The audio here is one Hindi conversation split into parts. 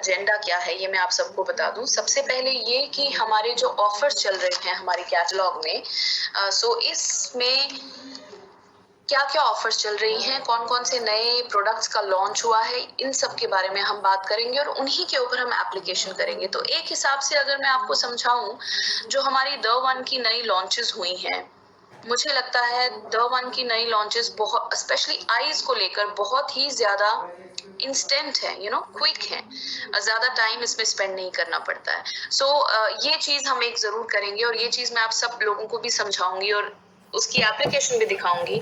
एजेंडा क्या है ये मैं आप सबको बता दूं। सबसे पहले ये कि हमारे जो ऑफर्स चल रहे हैं हमारे कैटलॉग में, सो इसमें क्या क्या ऑफर्स चल रही हैं, कौन कौन से नए प्रोडक्ट्स का लॉन्च हुआ है, इन सब के बारे में हम बात करेंगे और उन्हीं के ऊपर हम एप्लीकेशन करेंगे। तो एक हिसाब से अगर मैं आपको समझाऊं, जो हमारी द वन की नई लॉन्चेस हुई हैं, मुझे लगता है द वन की नई लॉन्चेस बहुत, स्पेशली आईज को लेकर, बहुत ही ज्यादा इंस्टेंट है, क्विक है, ज्यादा टाइम इसमें स्पेंड नहीं करना पड़ता है। सो ये चीज हम एक जरूर करेंगे और ये चीज मैं आप सब लोगों को भी समझाऊंगी और उसकी एप्लीकेशन भी दिखाऊंगी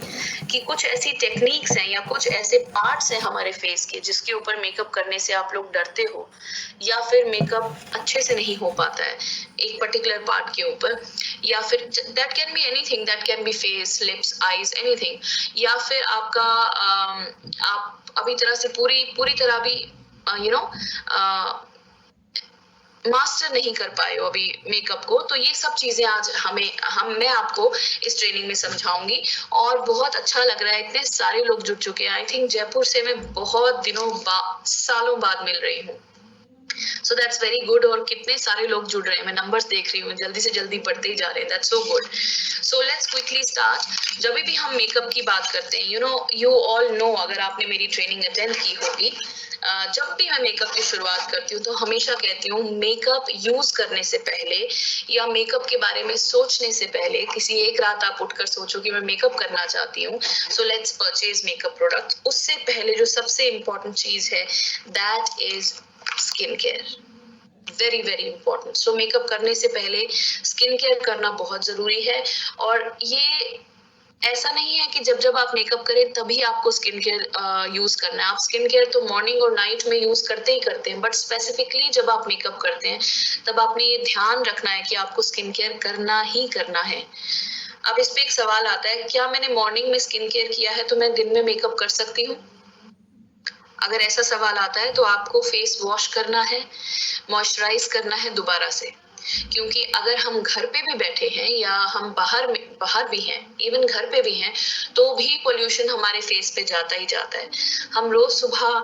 कि कुछ ऐसी टेक्निक्स हैं या कुछ ऐसे पार्ट्स हैं हमारे फेस के जिसके ऊपर मेकअप करने से आप लोग डरते हो या फिर मेकअप अच्छे से नहीं हो पाता है एक पर्टिकुलर पार्ट के ऊपर, या फिर that can be anything, that can be face, lips, eyes, anything, या फिर आपका आप अभी तरह से पूरी पूरी तरह भी यू नो मास्टर नहीं कर पाए हो अभी मेकअप को। तो ये सब चीजें आज मैं आपको इस ट्रेनिंग में समझाऊंगी और बहुत अच्छा लग रहा है, इतने सारे लोग जुड़ चुके हैं। आई थिंक जयपुर से मैं बहुत सालों बाद मिल रही हूँ, सो दैट्स वेरी गुड। और कितने सारे लोग जुड़ रहे हैं, मैं नंबर्स देख रही हूँ, जल्दी से जल्दी बढ़ते ही जा रहे हैं, that's so good. So let's quickly start. जब भी हम मेकअप की बात करते हैं, यू ऑल नो, अगर आपने मेरी ट्रेनिंग अटेंड की होगी, जब भी मैं मेकअप की शुरुआत करती हूँ तो हमेशा कहती हूँ मेकअप यूज करने से पहले या मेकअप के बारे में सोचने से पहले, किसी एक रात आप उठकर सोचो कि मैं मेकअप करना चाहती हूँ, so let's purchase makeup product. उससे पहले जो सबसे इम्पोर्टेंट चीज है that is skin care, very very important. So makeup करने से पहले स्किन केयर करना बहुत जरूरी है। और ये ऐसा नहीं है कि जब जब आप मेकअप करें तभी आपको स्किन केयर यूज करना है। आप स्किन केयर तो मॉर्निंग और नाइट में यूज करते ही करते हैं, बट स्पेसिफिकली जब आप मेकअप करते हैं तब आपने ये ध्यान रखना है कि आपको स्किन केयर करना ही करना है। अब इस पे एक सवाल आता है, क्या मैंने मॉर्निंग में स्किन केयर किया है तो मैं दिन में मेकअप कर सकती हूँ? अगर ऐसा सवाल आता है तो आपको फेस वॉश करना है, मॉइस्चराइज करना है दोबारा से, क्योंकि अगर हम घर पे भी बैठे हैं या हम बाहर भी हैं, इवन घर पे भी हैं, तो भी पोल्यूशन हमारे फेस पे जाता ही जाता है। हम रोज सुबह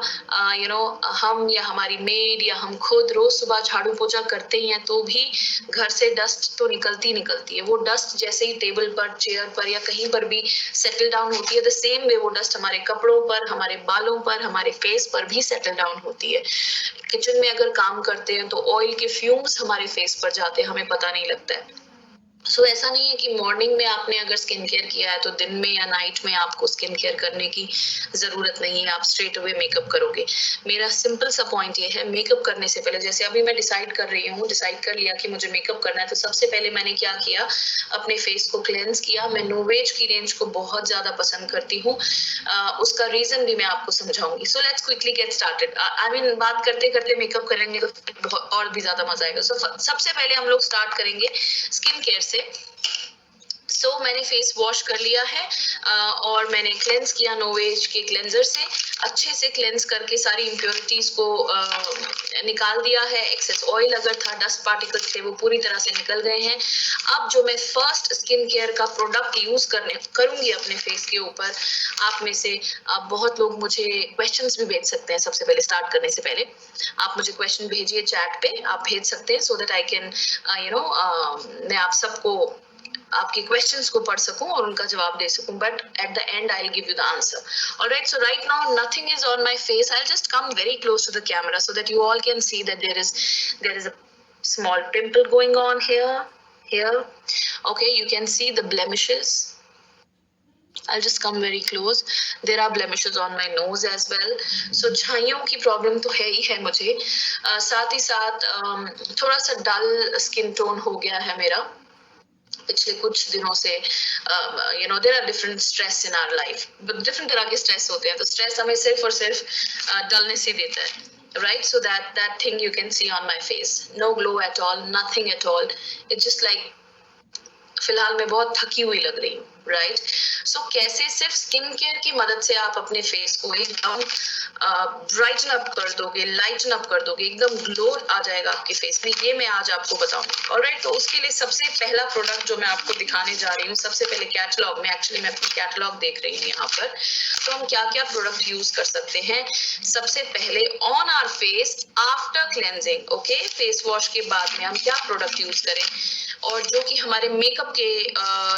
हम या हमारी मेड या हम खुद रोज सुबह झाड़ू पोछा करते ही हैं तो भी घर से डस्ट तो निकलती है। वो डस्ट जैसे ही टेबल पर, चेयर पर या कहीं पर भी सेटल डाउन होती है, द सेम वे वो डस्ट हमारे कपड़ों पर, हमारे बालों पर, हमारे फेस पर भी सेटल डाउन होती है। किचन में अगर काम करते हैं तो ऑयल के फ्यूम्स हमारे फेस पर जाते हैं, हमें पता नहीं लगता है। सो ऐसा नहीं है कि मॉर्निंग में आपने अगर स्किन केयर किया है तो दिन में या नाइट में आपको स्किन केयर करने की जरूरत नहीं है, आप स्ट्रेट अवे मेकअप करोगे। मेरा सिंपल सा पॉइंट ये है, मेकअप करने से पहले, जैसे अभी मैं डिसाइड कर लिया कि मुझे मेकअप करना है, तो सबसे पहले मैंने क्या किया, अपने फेस को क्लेंस किया। मैं नोवेज की रेंज को बहुत ज्यादा पसंद करती हूँ, उसका रीजन भी मैं आपको समझाऊंगी। So let's quickly get started. I mean बात करते करते मेकअप करेंगे तो बहुत और भी ज्यादा मजा आएगा। सो सबसे पहले हम लोग स्टार्ट करेंगे स्किन केयर से। मैंने फेस वॉश कर लिया है और मैंने क्लेंस किया नोवेज के क्लेंजर से, अच्छे से क्लेंस करके सारी इम्प्योरिटीज को निकाल दिया है। एक्सेस ऑयल अगर था, डस्ट पार्टिकल्स थे, वो पूरी तरह से निकल गए हैं। अब जो मैं फर्स्ट स्किन केयर का प्रोडक्ट यूज करूंगी अपने फेस के ऊपर, आप में से बहुत लोग मुझे क्वेश्चंस भी भेज सकते हैं। सबसे पहले स्टार्ट करने से पहले आप मुझे क्वेश्चन भेजिए, चैट पे आप भेज सकते हैं, सो दैट आई कैन मैं आप सबको आपके क्वेश्चंस को पढ़ सकूं और उनका जवाब दे सकूं, but at the end I will give you the answer. Alright, so right now nothing is on my face. I will just come very close to the camera so that you all can see that there is a small pimple going on here. Okay, you can see the blemishes. I'll just come very close. There are blemishes on my nose as well. So छाइयों की प्रॉब्लम तो है ही है मुझे, साथ ही साथ थोड़ा सा डल स्किन टोन हो गया है मेरा पिछले कुछ दिनों से। There are different stress in our life, different तरह के स्ट्रेस होते हैं, तो स्ट्रेस हमें सिर्फ और सिर्फ डलनेस ही देता है, right? So that thing you can see on my face, no glow at all, nothing at all, it's just like फिलहाल मैं बहुत थकी हुई लग रही हूँ। राइट? सो कैसे सिर्फ स्किन केयर की मदद से आप अपने फेस को एकदम ब्राइटन अप कर दोगे, लाइटन अप कर दोगे, एकदम ग्लो आ जाएगा आपके फेस में, ये मैं आज आपको बताऊंगी। ऑलराइट, तो उसके लिए सबसे पहला प्रोडक्ट जो मैं आपको दिखाने जा रही हूँ, सबसे पहले कैटलॉग में, एक्चुअली मैं अपनी कैटलॉग देख रही हूँ यहाँ पर, तो हम क्या क्या प्रोडक्ट यूज कर सकते हैं। सबसे पहले on our face after cleansing, okay, face wash के बाद में हम क्या प्रोडक्ट यूज करें, और जो कि हमारे मेकअप के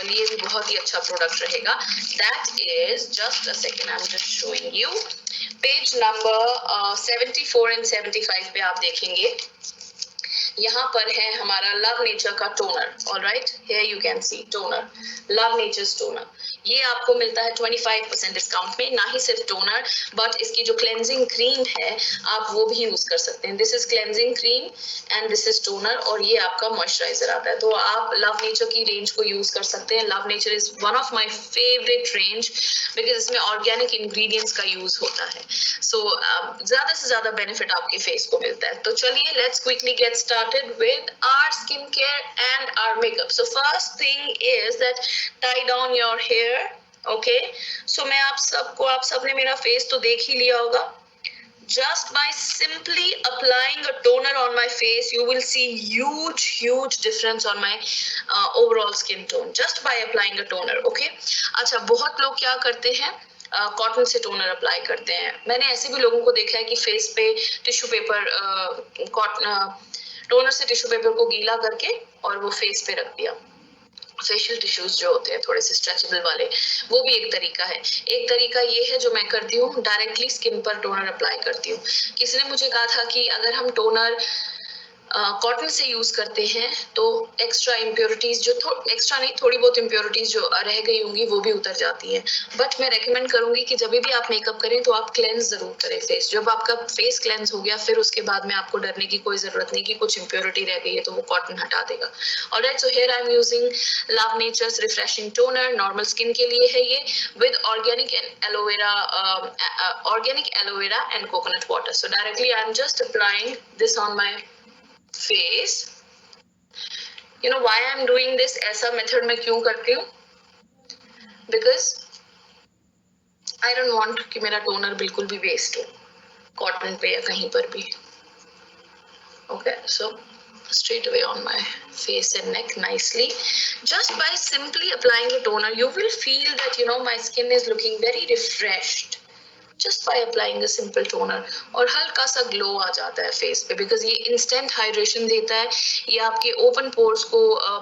लिए भी बहुत ही अच्छा प्रोडक्ट रहेगा। That is, just a second, I am just showing you, page number 74 and 75 पे आप देखेंगे, यहाँ पर है हमारा लव नेचर का toner. Alright, here you can see toner, love nature's toner. ये आपको मिलता है 25% डिस्काउंट में। ना ही सिर्फ टोनर, बट इसकी जो क्लेंजिंग क्रीम है आप वो भी यूज कर सकते हैं। This is cleansing cream and this is toner, और ये आपका मॉइस्चराइजर आता है। तो आप लव नेचर की रेंज को यूज कर सकते हैं। Love nature is one of my favourite range because इसमें ऑर्गेनिक इंग्रेडिएंट्स का यूज होता है। सो ज्यादा से ज्यादा बेनिफिट आपके फेस को मिलता है। तो चलिए, let's quickly get started with our skincare and our makeup. So first thing is that tie down your hair. Okay, so मैं आप सबने मेरा फेस तो देख ही लिया होगा। Just by simply applying a toner on my face, you will see huge difference on my overall skin tone. Just by applying a toner, okay? अच्छा, बहुत लोग क्या करते हैं, कॉटन से टोनर अप्लाई करते हैं। मैंने ऐसे भी लोगों को देखा है कि फेस पे टिश्यू पेपर, टोनर से टिश्यू पेपर को गीला करके और वो फेस पे रख दिया। फेशियल टिश्यूज जो होते हैं थोड़े से स्ट्रेचेबल वाले, वो भी एक तरीका है। एक तरीका ये है जो मैं करती हूँ, डायरेक्टली स्किन पर टोनर अप्लाई करती हूँ। किसी ने मुझे कहा था कि अगर हम टोनर कॉटन से यूज करते हैं तो एक्स्ट्रा इम्प्योरिटीज जो एक्स्ट्रा नहीं, थोड़ी बहुत इम्प्योरिटीज जो रह गई होंगी वो भी उतर जाती हैं। बट मैं रेकमेंड करूंगी कि जब भी आप मेकअप करें तो आप क्लेंस जरूर करें फेस। जब आपका फेस क्लेंस हो गया, फिर उसके बाद में आपको डरने की कोई जरूरत नहीं कि कुछ इम्प्योरिटी रह गई है तो वो कॉटन हटा देगा। Alright, so here I am using love nature's refreshing toner. Normal skin के लिए है ये, with organic aloe vera and coconut water. So directly I am just applying this on my face. You know why I'm doing this? ऐसा मेथड मैं क्यों करती हूँ? Because I don't want कि मेरा टोनर बिल्कुल भी वेस्ट हो, कॉटन पे या कहीं पर भी। Okay, so straight away on my face and neck nicely. Just by simply applying the toner, you will feel that, you know, my skin is looking very refreshed. Just by applying a simple toner, और हल्का सा ग्लो आ जाता है फेस पे, बिकॉज ये इंस्टेंट हाइड्रेशन देता है। ये आपके ओपन पोर्स को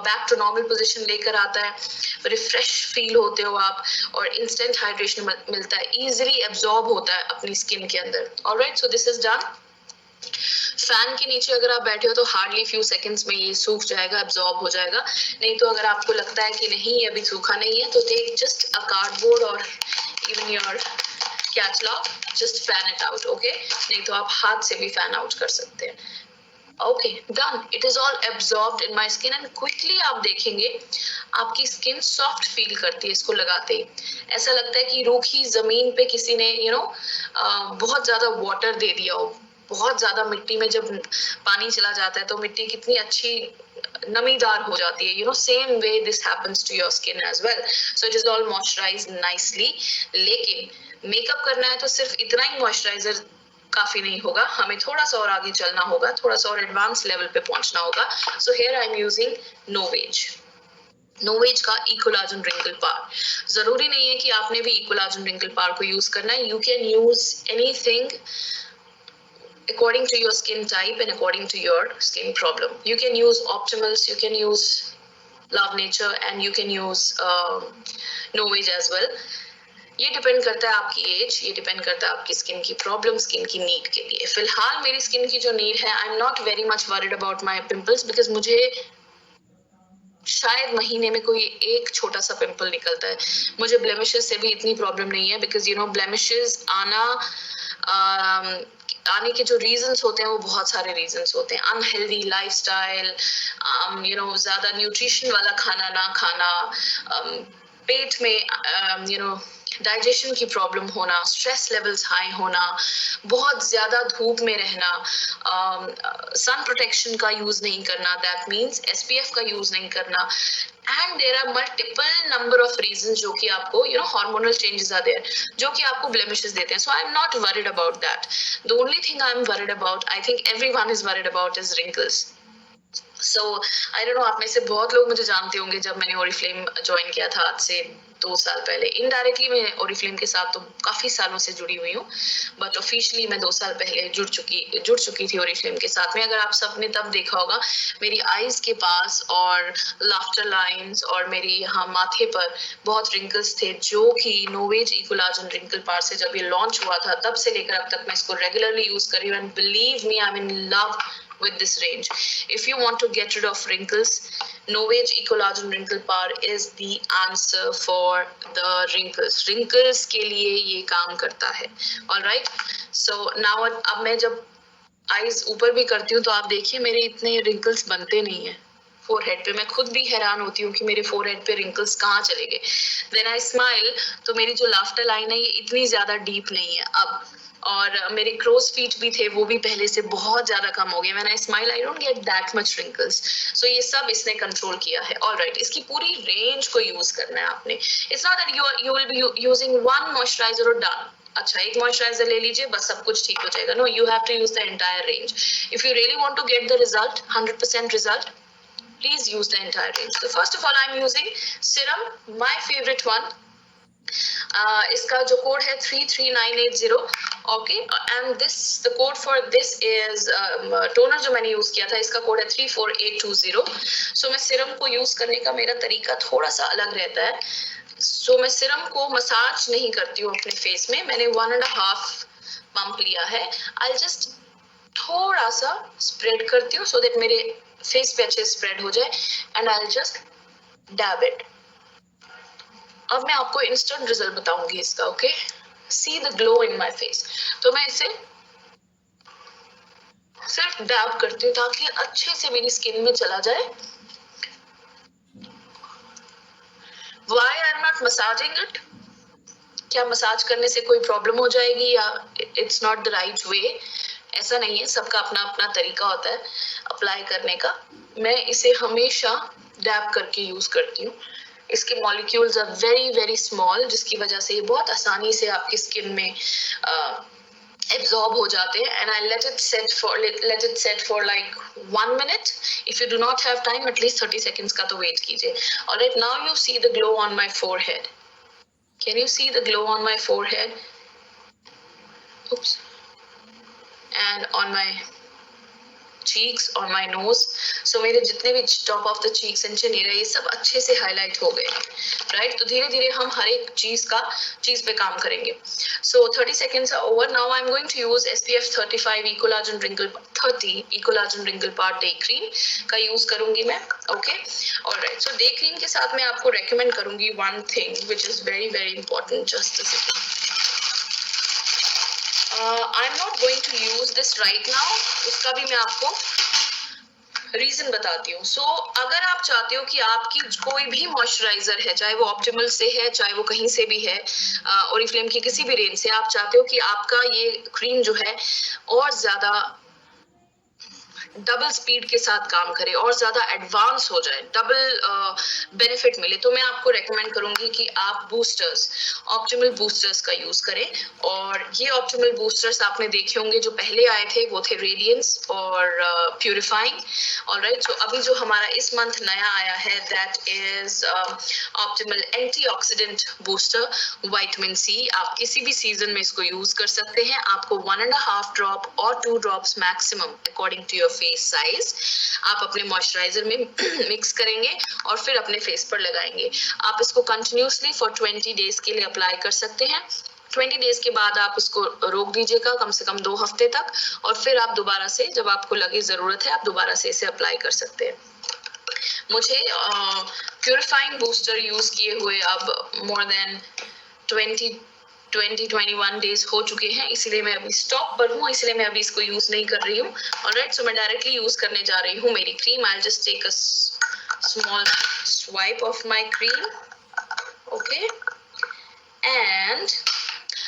बैक टू नॉर्मल पोजीशन लेकर आता है, रिफ्रेश फील होते हो आप, और इंस्टेंट हाइड्रेशन मिलता है, इजीली एब्जॉर्ब होता है अपनी स्किन के अंदर। Alright, so this is done. Fan के नीचे अगर आप बैठे हो तो हार्डली फ्यू सेकंड्स में ये सूख जाएगा, एब्जॉर्ब हो जाएगा। नहीं तो अगर आपको लगता है कि नहीं अभी सूखा नहीं है, तो टेक जस्ट अ कार्डबोर्ड और even your catalogue, just fan it out, okay? नहीं तो आप हाथ से भी फैन आउट कर सकते हैं। Okay, done. It is all absorbed in my skin and quickly आप देखेंगे आपकी स्किन सॉफ्ट फील करती है इसको लगाते ही। ऐसा लगता है कि रूखी जमीन पे किसी ने बहुत ज्यादा वाटर दे दिया हो। बहुत ज्यादा मिट्टी में जब पानी चला जाता है तो मिट्टी कितनी अच्छी नमीदार हो जाती है। Same way this happens to your skin as well. So it is all moisturised nicely. लेकिन मेकअप करना है तो सिर्फ इतना ही मॉइस्चराइजर काफी नहीं होगा, हमें थोड़ा सा और आगे चलना होगा, थोड़ा सा और एडवांस लेवल पे पहुंचना होगा। So here I am using Novage का इकोलाजन रिंकल पार। जरूरी नहीं है कि आपने भी इकोलाजन रिंकल पार को यूज करना है। You can use anything according to your skin type and according to your skin problem. You can use Optimals, you can use Love Nature, and you can use Novage as well. ये डिपेंड करता है आपकी एज, ये डिपेंड करता है आपकी स्किन की प्रॉब्लम, स्किन की नीड के लिए। फिलहाल मेरी स्किन की जो नीड है, आई am not very much worried about my pimples, because मुझे शायद महीने में कोई एक छोटा सा पिंपल निकलता है। मुझे ब्लेमिशेस से भी इतनी प्रॉब्लम नहीं है, बिकॉज ब्लेमिशेस आने के जो रीजंस होते हैं वो बहुत सारे रीजंस होते हैं। अनहेल्दी लाइफस्टाइल, ज्यादा न्यूट्रिशन वाला खाना ना खाना, पेट में डाइजेशन की प्रॉब्लम होना, स्ट्रेस लेवल्स हाई होना, बहुत ज्यादा धूप में रहना, सन प्रोटेक्शन का यूज नहीं करना, दैट मीन्स SPF का यूज नहीं करना, and there are multiple number of reason जो कि आपको हार्मोनल चेंजेस आर देयर जो कि आपको ब्लेमिशेस देते हैं. So I am not worried about that. The only thing I am worried about, I think everyone is worried about, is wrinkles. So I don't know, आप में से बहुत लोग मुझे जानते होंगे जब मैंने ओरिफ्लेम ज्वाइन किया था आज से 2 साल पहले. इनडायरेक्टली मैं ओरिफ्लेम के साथ तो काफी सालों से जुड़ी हुई हूँ, बट ऑफिशियली मैं 2 साल पहले जुड़ चुकी थी ओरिफ्लेम के साथ में. अगर आप सबने तब देखा होगा मेरी आईज के पास और लाफ्टर लाइंस और मेरी यहाँ माथे पर बहुत रिंकल्स थे, जो कि नोवेज इकोलाजन रिंकल पार से जब ये लॉन्च हुआ था तब से लेकर अब तक मैं इसको रेगुलरली यूज कर रही हूँ. And believe me, I am in love with this range. If you want to get rid of wrinkles, Novage Ecolagen Wrinkle Power is the answer for the wrinkles. Wrinkles के लिए ये काम करता है. All right. So now अब मैं जब eyes ऊपर भी करती हूँ तो आप देखिए मेरे इतने wrinkles बनते नहीं है फोरहेड पे. मैं खुद भी हैरान होती हूँ कि मेरे फोरहेड पे रिंकल्स कहाँ चले गए. देन आई स्माइल तो मेरी जो लाफ्टर लाइन है ये इतनी ज्यादा डीप नहीं है अब, और मेरे क्रोज फीट भी थे वो भी पहले से बहुत ज्यादा कम हो गए. When I smile I don't get that much wrinkles. So ये सब इसने कंट्रोल किया है. ऑलराइट, इसकी पूरी रेंज को यूज करना है आपने. It's not that you will be using one moisturiser और डन. अच्छा, एक मॉइस्चराइजर ले लीजिए बस सब कुछ ठीक हो जाएगा. No, you have to use the entire range. If you really want to get the result, 100% result, please use the entire range. So first of all, I'm using serum, my favorite one. इसका जो कोड है 33980. Okay, and this the code for this is toner जो मैंने यूज किया था इसका कोड है 34820. सो मैं सिरम को यूज करने का मेरा तरीका थोड़ा सा अलग रहता है. सो मैं सिरम को मसाज नहीं करती हूँ अपने फेस में. मैंने 1.5 पंप लिया है. आई जस्ट थोड़ा सा स्प्रेड करती हूँ सो दैट मेरे फेस पे अच्छे स्प्रेड हो जाए, and I just dab it. अब मैं आपको इंस्टेंट रिजल्ट बताऊंगी इसका. Okay, see the glow in my face. तो मैं इसे सिर्फ डैब करती हूँ ताकि अच्छे से मेरी स्किन में चला जाए. Why I am not massaging it? क्या मसाज करने से कोई प्रॉब्लम हो जाएगी या it's not the right way? ऐसा नहीं है, सबका अपना अपना तरीका होता है अप्लाई करने का. मैं इसे हमेशा डैब करके यूज करती हूँ. इसके molecules are very very small, जिसकी वजह से ये बहुत आसानी से आपकी स्किन में एब्जॉर्ब हो जाते हैं. And I let it set for like 1 minute. If you do not have time, at least 30 seconds का तो वेट कीजिए. Alright, now you see the glow on my forehead. Can you see the glow on my forehead? oops and on my cheeks, on my nose. So मेरे जितने भी top of the cheeks and chin area ये सब अच्छे से हाईलाइट हो गए. राइट, तो धीरे धीरे हम हर एक चीज पे काम करेंगे. So 30 seconds are over. Now I'm going to use SPF 35 Ecolagen Wrinkle 30 Ecolagen Wrinkle Power Day Cream का यूज करूंगी मैं. Okay, alright. So day cream के साथ मैं आपको रेकमेंड करूंगी one thing which is very very important. Just a second. I'm not going to use this right now. उसका भी मैं आपको रीजन बताती हूँ. सो अगर आप चाहते हो कि आपकी कोई भी मॉइस्चराइजर है, चाहे वो ऑप्टिमल से है चाहे वो कहीं से भी है, ओरिफ्लेम की किसी भी रेंज से, आप चाहते हो कि आपका ये क्रीम जो है और ज्यादा डबल स्पीड के साथ काम करे और ज्यादा एडवांस हो जाए, डबल बेनिफिट मिले, तो मैं आपको रेकमेंड करूंगी कि आप ऑप्टिमल बूस्टर्स का यूज करें. और ये ऑप्टिमल बूस्टर्स आपने देखे होंगे, जो पहले आए थे वो थे रेडियंस और प्यूरिफाइंग. ऑलराइट, सो अभी जो हमारा इस मंथ नया आया है that is optimal antioxidant booster vitamin C. आप किसी भी सीजन में इसको यूज कर सकते हैं. आपको 1.5 ड्रॉप और 2 drops maximum according to your face size आप अपने मॉइस्चराइजर में मिक्स करेंगे और फिर अपने फेस पर लगाएंगे. आप इसको कंटिन्यूसली फॉर 20 डेज के लिए अप्लाई कर सकते हैं. 20 डेज के बाद आप उसको रोक दीजिएगा कम से कम 2 हफ्ते तक, और फिर आप दोबारा से जब आपको लगे जरूरत है आप दोबारा से इसे अप्लाई कर सकते हैं. मुझे प्यूरिफाइंग बूस्टर यूज किए हुए अब मोर देन 20-21 डेज हो चुके हैं, इसलिए मैं अभी स्टॉप पर हूँ, इसलिए मैं अभी इसको यूज नहीं कर रही हूँ. ऑलराइट, सो मैं डायरेक्टली यूज करने जा रही हूँ मेरी cream. I just take a small swipe of my cream. Okay, and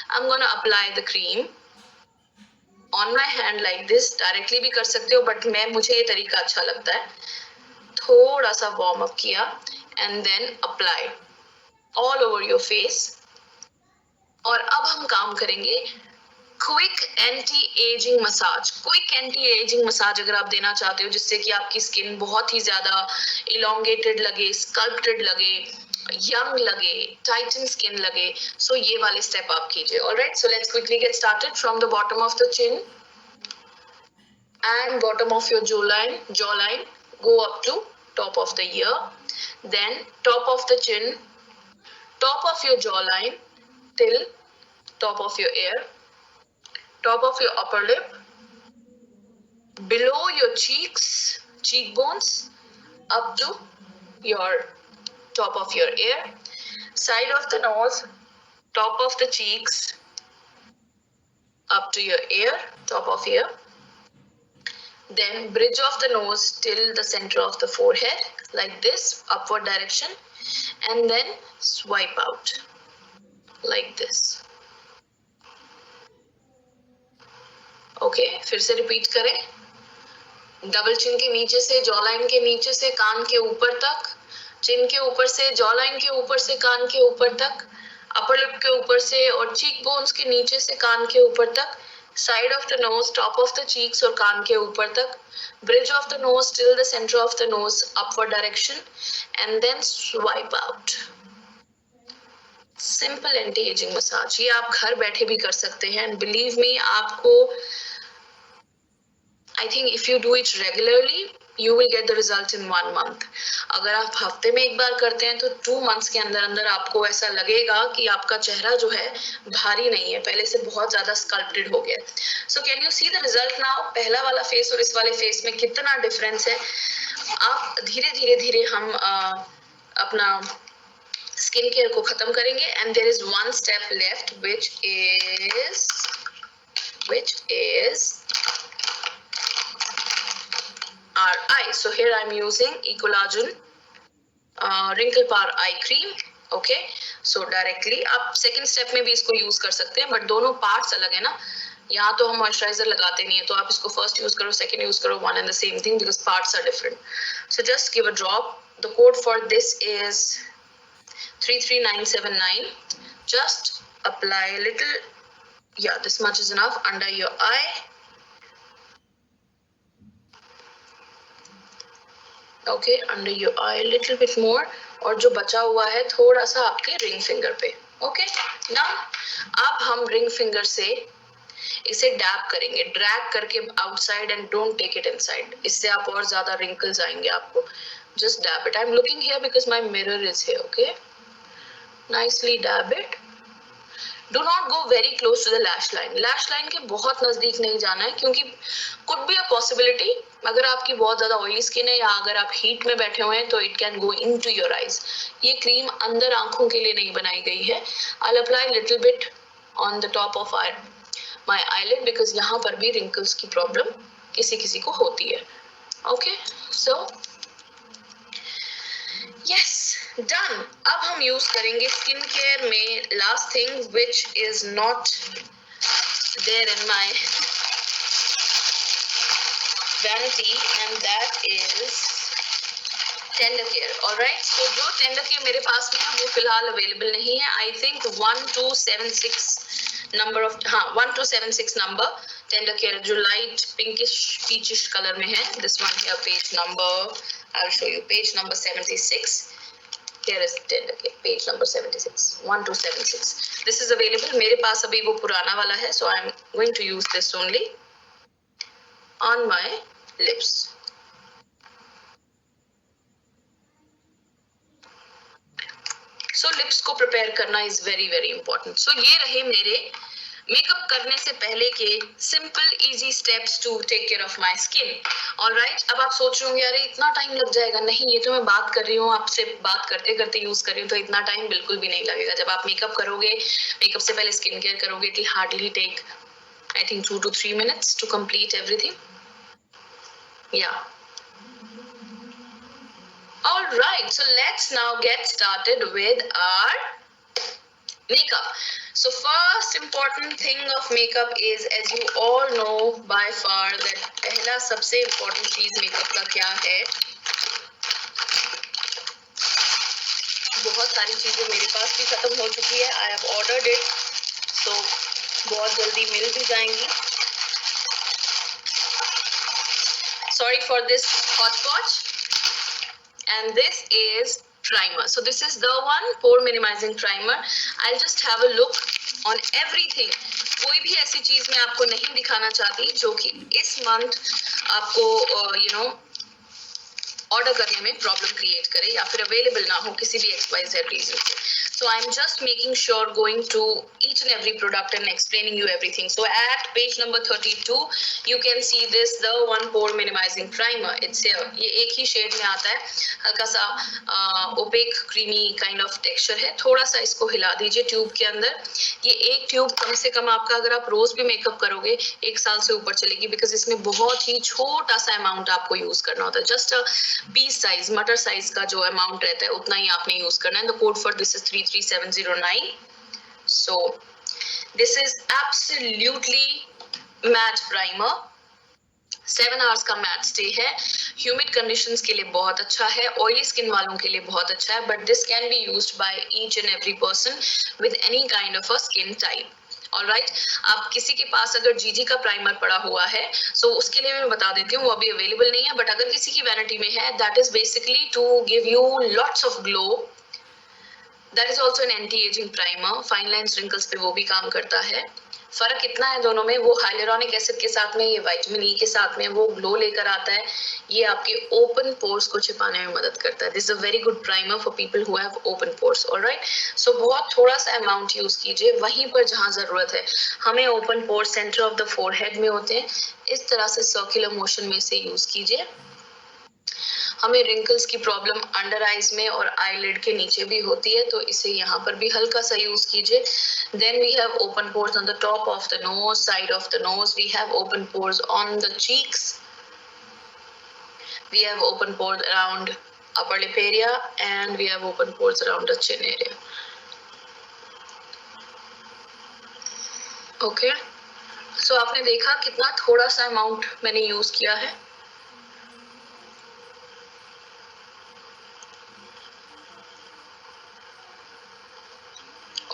I'm gonna apply the cream on my hand like this. Directly भी कर सकते हो, बट मुझे ये तरीका अच्छा लगता है. थोड़ा सा वार्म अप किया and then apply all over your face. और अब हम काम करेंगे quick anti ageing massage. Quick anti ageing massage अगर आप देना चाहते हो जिससे कि आपकी स्किन बहुत ही ज्यादा इलोंगेटेड लगे, स्कल्प्टेड लगे, यंग लगे, टाइटन स्किन लगे, सो ये वाले स्टेप आप कीजिए. Alright, so let's quickly get started from the bottom of the chin and bottom of your jawline, go up to top of the ear, then top of the chin, top of your jawline till top of your ear, top of your upper lip, below your cheekbones, up to your top of your ear, side of the nose, top of the cheeks, up to your ear, top of ear, then bridge of the nose till the center of the forehead like this, upward direction, and then swipe out like this. Okay, फिर से रिपीट करें. डबल चिन के नीचे से, जॉ लाइन के नीचे से कान के ऊपर तक, चिन के ऊपर से, जॉ लाइन के ऊपर से कान के ऊपर तक, अपर लिप के ऊपर से और चीक बोन्स के नीचे से कान के ऊपर तक, side of the nose, top of the cheeks और कान के ऊपर तक, bridge of the nose till the centre of the nose, upward direction, and then swipe out. Simple anti ageing massage. ये आप घर बैठे भी कर सकते हैं एंड बिलीव मी, आपको I think if you do it regularly, you will get the result in 1 month. अगर आप हफ्ते में एक बार करते हैं तो 2 months के अंदर अंदर आपको ऐसा लगेगा कि आपका चेहरा जो है भारी नहीं है, पहले से बहुत ज्यादा स्कल्प्टेड हो गया. So can you see the result now? पहला वाला फेस और इस वाले फेस में कितना डिफरेंस है. आप धीरे हम अपना स्किन केयर को खत्म करेंगे and there is one step left which is our eye. So here I'm using Ecollagen Wrinkle Power Eye Cream. Okay, so directly आप सेकेंड स्टेप में भी इसको यूज कर सकते हैं, बट दोनों पार्ट्स अलग है ना. यहाँ तो हम मॉइस्चराइजर लगाते नहीं है, तो आप इसको फर्स्ट यूज करो, सेकेंड यूज करो, one and the same thing because parts are different. So just give a drop. The code for this is 33979. Just apply a little, yeah, this much is enough under your eye. Okay, under your eye a little bit more, और जो बचा हुआ है थोड़ा सा आपके रिंग फिंगर पे. ओके, नाउ अब हम रिंग फिंगर से इसे डैब करेंगे, ड्रैग करके outside and don't take it inside. इससे आप और ज्यादा रिंकल्स आएंगे आपको. Just dab it. I am looking here because my mirror is here. Okay, nicely dab it. Do not go very close to the lash line. Lash line के बहुत नजदीक नहीं जाना है, क्योंकि कुड बी अ पॉसिबिलिटी अगर आपकी बहुत ज्यादा ऑयली स्किन है या अगर आप हीट में बैठे हुए हैं तो it can go into your eyes. ये क्रीम अंदर आंखों के लिए नहीं बनाई गई है. I will apply little bit on the top of my eyelid because यहाँ पर भी रिंकल्स की प्रॉब्लम किसी को होती है. Okay, so yes, done. अब हम यूज करेंगे स्किन केयर में last thing which is not there in my vanity and that is tender care. Alright, तो जो टेंडर केयर मेरे पास में है वो फिलहाल अवेलेबल नहीं है. I think 1276 number of 1276 number tender care जो लाइट पिंकिश पीचिश कलर में है. This one here, page number, I'll show you page number 76. Here is tender care, page number 76, 1276. This is available. मेरे पास अभी वो पुराना वाला है, so I'm going to use this only on my lips. So lips को prepare करना is very very important. So ये रहे मेरे मेकअप करने से पहले के simple easy steps to take care of my skin. Alright, अब आप सोच रहे होंगे अरे इतना टाइम लग जाएगा. नहीं, ये तो मैं बात कर रही हूँ, आपसे बात करते करते यूज कर रही हूँ, तो इतना टाइम बिल्कुल भी नहीं लगेगा. जब आप मेकअप करोगे, मेकअप से पहले स्किन केयर करोगे, it will hardly take I think 2 to 3 minutes to complete everything. या alright, so let's now get started with our Makeup. So first important thing of makeup is, as you all know by far, that पहला सबसे important चीज makeup का क्या है. बहुत सारी चीजें मेरे पास भी खत्म हो चुकी है. I have ordered it, so बहुत जल्दी मिल भी जाएंगी. Sorry for this hotspot. And this is primer. So this is the one, pore minimizing primer. I'll just have a look on everything. कोई भी ऐसी चीज मैं आपको नहीं दिखाना चाहती जो कि इस मंथ आपको ऑर्डर करने में प्रॉब्लम क्रिएट करे या फिर अवेलेबल ना हो किसी भी XYZ रीजन से. So I'm just making sure going to each and every product and explaining you everything. So at page number 32, you can see this, the one pore minimizing primer. It's here. ये एक ही शेड में आता है. हल्का सा opaque creamy kind of texture है. थोड़ा सा इसको हिला दीजिए ट्यूब के अंदर. ये एक ट्यूब कम से कम आपका, अगर आप रोज भी मेकअप करोगे, 1 साल से ऊपर चलेगी, बिकॉज इसमें बहुत ही छोटा सा अमाउंट आपको यूज करना होता है. जस्ट पीस साइज, मटर साइज का जो अमाउंट रहता है उतना ही आपने यूज करना है. The code for this is 33709. So this is absolutely matte primer. 7 hours का मैट स्टे है. ह्यूमिड कंडीशंस के लिए बहुत अच्छा है, ऑयली स्किन वालों के लिए बहुत अच्छा है, but this can be used by each and every person with any kind of a skin type. Alright, आप किसी के पास अगर जीजी का प्राइमर पड़ा हुआ है, सो उसके लिए मैं बता देती हूँ, वो अभी अवेलेबल नहीं है, बट अगर किसी की वैनिटी में है, that is basically to give you lots of glow. That is also an anti ageing primer. Fine lines, wrinkles पे वो भी काम करता है. फर्क इतना है दोनों में, वो हाइलुरोनिक एसिड के साथ में, ये विटामिन ई के साथ में, वो ग्लो लेकर आता है. ये आपके ओपन पोर्स को छिपाने में मदद करता है. This is a very good primer for people who have open pores. Alright, so बहुत थोड़ा सा अमाउंट यूज कीजिए वहीं पर जहां जरूरत है. हमें open pores centre of the forehead में होते हैं, इस तरह से सर्कुलर मोशन में से यूज कीजिए. हमें रिंकल्स की प्रॉब्लम अंडर आईज में और आईलिड के नीचे भी होती है, तो इसे यहाँ पर भी हल्का सा यूज कीजिए. Then we have open pores on the top of the nose, side of the nose. We have open pores on the cheeks. We have open pores around upper lip area and we have open pores around the chin area. Okay, so आपने देखा कितना थोड़ा सा अमाउंट मैंने यूज किया है.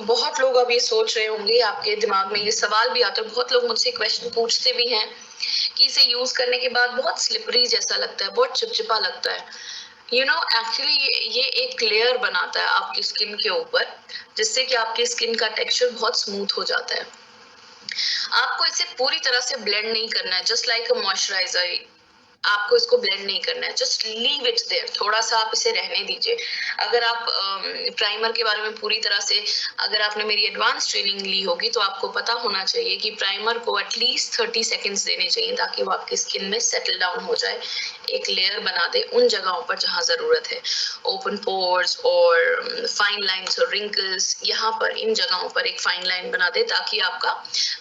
बहुत लोग अब ये सोच रहे होंगे, आपके दिमाग में ये सवाल भी आता है, बहुत लोग मुझसे क्वेश्चन पूछते भी हैं कि इसे यूज करने के बाद बहुत स्लिपरी जैसा लगता है, बहुत चिपचिपा लगता है. एक्चुअली ये एक लेयर बनाता है आपकी स्किन के ऊपर, जिससे कि आपकी स्किन का टेक्सचर बहुत स्मूथ हो जाता है. आपको इसे पूरी तरह से ब्लेंड नहीं करना है. जस्ट लाइक अ मॉइस्चराइजर, आपको इसको ब्लेंड नहीं करना है, जस्ट लीव इट देयर. थोड़ा सा आप इसे रहने दीजिए. अगर आप प्राइमर के बारे में पूरी तरह से, अगर आपने मेरी एडवांस ट्रेनिंग ली होगी तो आपको पता होना चाहिए कि प्राइमर को एटलीस्ट 30 सेकेंड्स देने चाहिए ताकि वो आपकी स्किन में सेटल डाउन हो जाए, एक लेयर बना दे उन जगहों पर जहां जरूरत है. ओपन पोर्स और फाइन लाइन्स और रिंकल्स, यहाँ पर इन जगहों पर एक फाइन लाइन बना दे ताकि आपका